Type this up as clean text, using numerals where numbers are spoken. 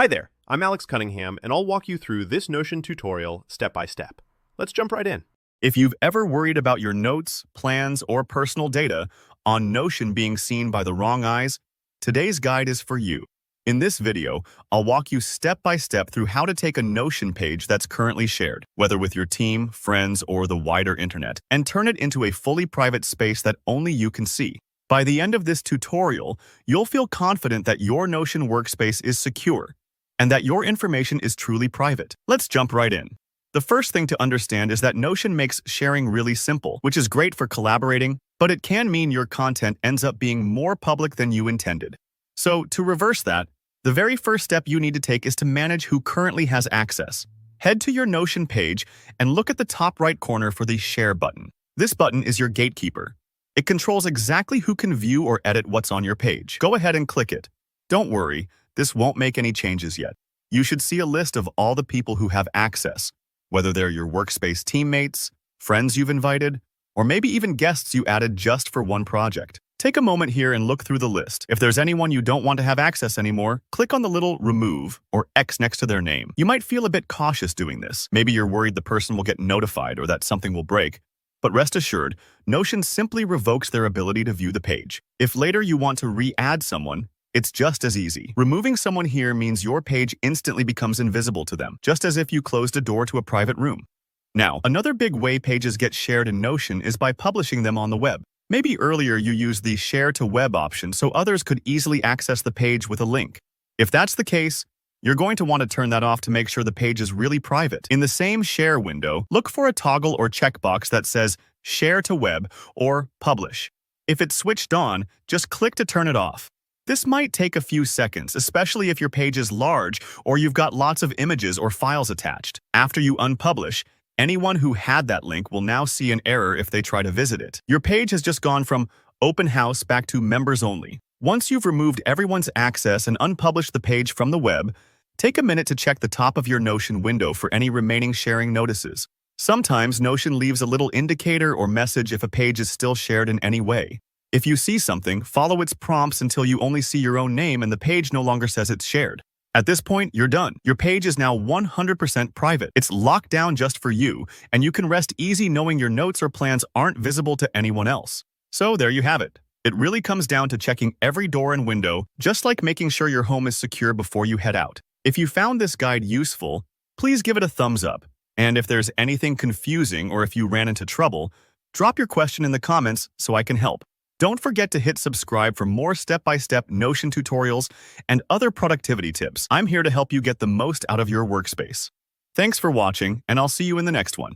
Hi there, I'm Alex Cunningham, and I'll walk you through this Notion tutorial step by step. Let's jump right in. If you've ever worried about your notes, plans, or personal data on Notion being seen by the wrong eyes, today's guide is for you. In this video, I'll walk you step by step through how to take a Notion page that's currently shared, whether with your team, friends, or the wider internet, and turn it into a fully private space that only you can see. By the end of this tutorial, you'll feel confident that your Notion workspace is secure and that your information is truly private. Let's jump right in. The first thing to understand is that Notion makes sharing really simple, which is great for collaborating, but it can mean your content ends up being more public than you intended. So, to reverse that, the very first step you need to take is to manage who currently has access. Head to your Notion page and look at the top right corner for the Share button. This button is your gatekeeper. It controls exactly who can view or edit what's on your page. Go ahead and click it. Don't worry, this won't make any changes yet. You should see a list of all the people who have access, whether they're your Workspace teammates, friends you've invited, or maybe even guests you added just for one project. Take a moment here and look through the list. If there's anyone you don't want to have access anymore, click on the little remove or X next to their name. You might feel a bit cautious doing this. Maybe you're worried the person will get notified or that something will break. But rest assured, Notion simply revokes their ability to view the page. If later you want to re-add someone, it's just as easy. Removing someone here means your page instantly becomes invisible to them, just as if you closed a door to a private room. Now, another big way pages get shared in Notion is by publishing them on the web. Maybe earlier you used the Share to Web option so others could easily access the page with a link. If that's the case, you're going to want to turn that off to make sure the page is really private. In the same Share window, look for a toggle or checkbox that says Share to Web or Publish. If it's switched on, just click to turn it off. This might take a few seconds, especially if your page is large or you've got lots of images or files attached. After you unpublish, anyone who had that link will now see an error if they try to visit it. Your page has just gone from open house back to members only. Once you've removed everyone's access and unpublished the page from the web, take a minute to check the top of your Notion window for any remaining sharing notices. Sometimes Notion leaves a little indicator or message if a page is still shared in any way. If you see something, follow its prompts until you only see your own name and the page no longer says it's shared. At this point, you're done. Your page is now 100% private. It's locked down just for you, and you can rest easy knowing your notes or plans aren't visible to anyone else. So there you have it. It really comes down to checking every door and window, just like making sure your home is secure before you head out. If you found this guide useful, please give it a thumbs up. And if there's anything confusing or if you ran into trouble, drop your question in the comments so I can help. Don't forget to hit subscribe for more step-by-step Notion tutorials and other productivity tips. I'm here to help you get the most out of your workspace. Thanks for watching, and I'll see you in the next one.